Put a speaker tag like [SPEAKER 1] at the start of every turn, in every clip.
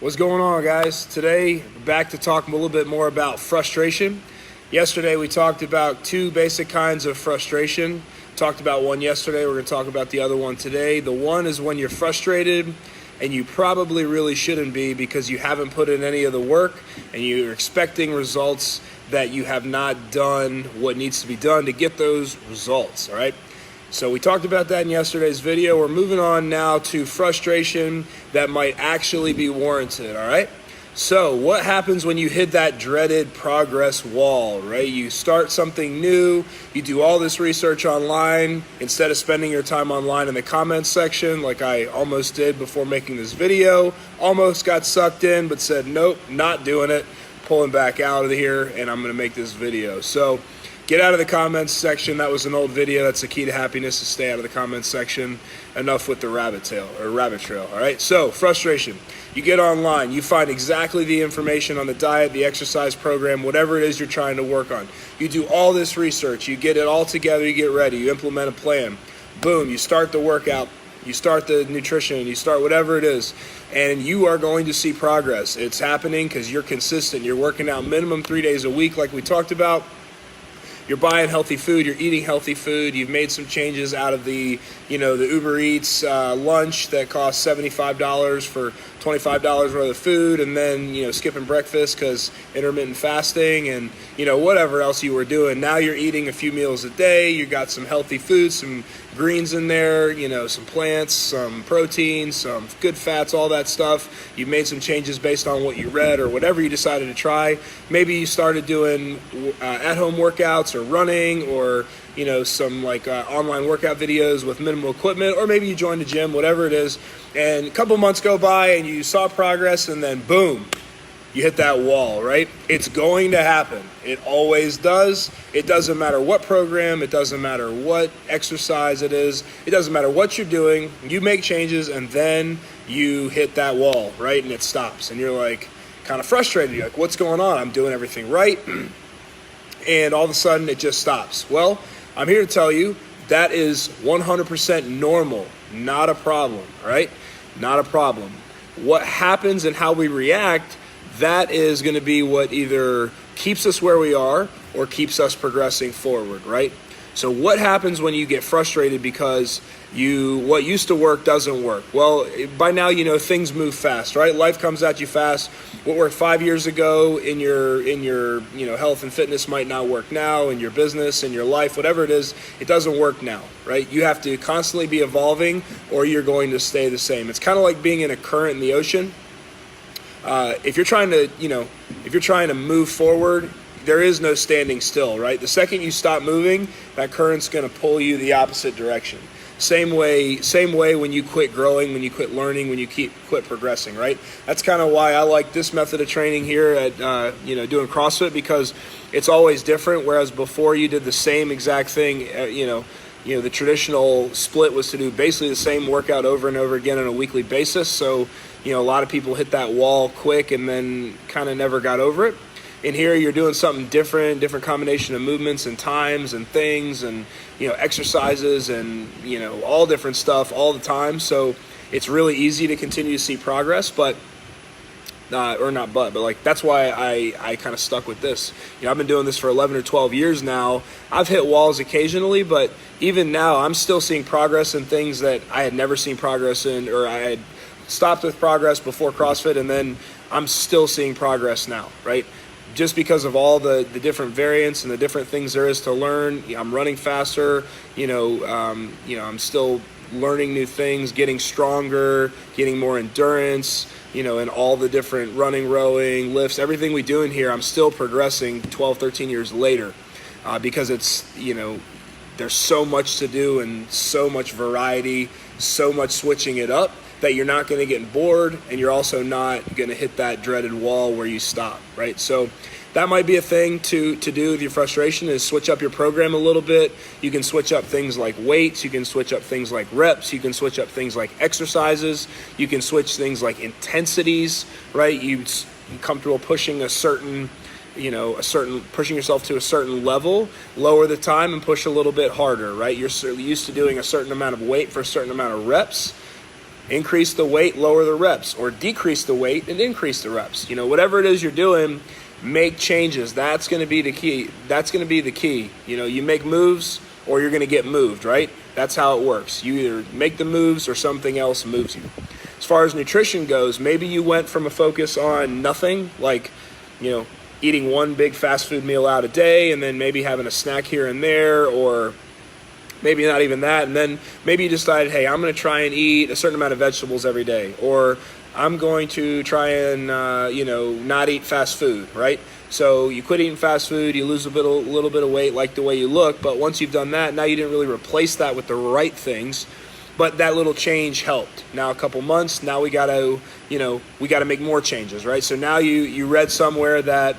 [SPEAKER 1] What's going on, guys? Today, back to talk a little bit more about frustration. Yesterday, we talked about two basic kinds of frustration. Talked about one yesterday. We're going to talk about the other one today. The one is when you're frustrated, and you probably really shouldn't be because you haven't put in any of the work and you're expecting results that you have not done what needs to be done to get those results, all right? So we talked about that in yesterday's video. We're moving on now to frustration that might actually be warranted, all right? So what happens when you hit that dreaded progress wall, right? You start something new, you do all this research online, instead of spending your time online in the comments section like I almost did before making this video, almost got sucked in but said, nope, not doing it, pulling back out of here, and I'm gonna make this video. So get out of the comments section. That was an old video. That's the key to happiness, to stay out of the comments section. Enough with the rabbit trail, all right? So frustration. You get online, you find exactly the information on the diet, the exercise program, whatever it is you're trying to work on. You do all this research, you get it all together, you get ready, you implement a plan. Boom, you start the workout, you start the nutrition, you start whatever it is, and you are going to see progress. It's happening because you're consistent. You're working out minimum 3 days a week like we talked about. You're buying healthy food, you're eating healthy food, you've made some changes out of the Uber Eats lunch that costs $75 for $25 worth of food, and then, skipping breakfast because intermittent fasting and, whatever else you were doing. Now you're eating a few meals a day, you got some healthy food, some greens in there, some plants, some protein, some good fats, all that stuff. You've made some changes based on what you read or whatever you decided to try. Maybe you started doing at-home workouts or running or some online workout videos with minimal equipment, or maybe you joined the gym, whatever it is, and a couple months go by and you saw progress, and then boom, you hit that wall, right? It's going to happen. It always does. It doesn't matter what program, it doesn't matter what exercise it is, it doesn't matter what you're doing. You make changes and then you hit that wall, right? And it stops, and you're like kind of frustrated. You're like, what's going on? I'm doing everything right. And all of a sudden it just stops. Well, I'm here to tell you that is 100% normal, not a problem, right? Not a problem. What happens and how we react, that is going to be what either keeps us where we are or keeps us progressing forward, right? So what happens when you get frustrated because what used to work doesn't work? Well, by now things move fast, right? Life comes at you fast. What worked 5 years ago in your health and fitness might not work now, in your business, in your life, whatever it is, it doesn't work now, right? You have to constantly be evolving or you're going to stay the same. It's kind of like being in a current in the ocean. If you're trying to move forward, there is no standing still, right? The second you stop moving, that current's going to pull you the opposite direction. Same way when you quit growing, when you quit learning, when you quit progressing, right? That's kind of why I like this method of training here at doing CrossFit, because it's always different. Whereas before you did the same exact thing, the traditional split was to do basically the same workout over and over again on a weekly basis. So a lot of people hit that wall quick and then kind of never got over it. In here, you're doing something different combination of movements and times and things and, exercises and, all different stuff all the time. So it's really easy to continue to see progress, but that's why I kind of stuck with this. I've been doing this for 11 or 12 years now. I've hit walls occasionally, but even now I'm still seeing progress in things that I had never seen progress in, or I had stopped with progress before CrossFit, and then I'm still seeing progress now, right? Just because of all the different variants and the different things there is to learn. I'm running faster, I'm still learning new things, getting stronger, getting more endurance, and all the different running, rowing, lifts, everything we do in here, I'm still progressing 12, 13 years later, because it's, there's so much to do and so much variety, so much switching it up, that you're not going to get bored, and you're also not going to hit that dreaded wall where you stop, right? So that might be a thing to do with your frustration, is switch up your program a little bit. You can switch up things like weights, you can switch up things like reps, you can switch up things like exercises, you can switch things like intensities, right? You're comfortable pushing pushing yourself to a certain level, lower the time and push a little bit harder, right? You're used to doing a certain amount of weight for a certain amount of reps. increase the weight, lower the reps, or decrease the weight and increase the reps. Whatever it is you're doing, make changes. That's going to be the key. You make moves or you're going to get moved, right? That's how it works. You either make the moves or something else moves you. As far as nutrition goes, maybe you went from a focus on nothing, like, eating one big fast food meal out a day and then maybe having a snack here and there, or maybe not even that. And then maybe you decided, hey, I'm going to try and eat a certain amount of vegetables every day, or I'm going to try and, not eat fast food, right? So you quit eating fast food, you lose a little bit of weight, like the way you look. But once you've done that, now you didn't really replace that with the right things, but that little change helped. Now a couple months, now we got to make more changes, right? So now you read somewhere that,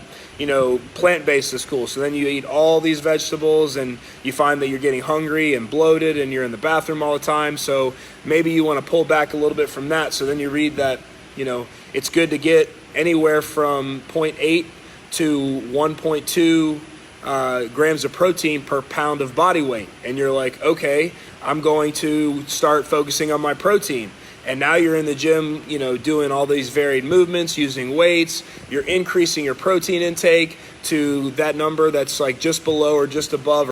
[SPEAKER 1] plant-based is cool. So then you eat all these vegetables and you find that you're getting hungry and bloated and you're in the bathroom all the time. So maybe you want to pull back a little bit from that. So then you read that, it's good to get anywhere from 0.8 to 1.2 grams of protein per pound of body weight. And you're like, okay, I'm going to start focusing on my protein. And now you're in the gym, doing all these varied movements, using weights. You're increasing your protein intake to that number that's like just below or just above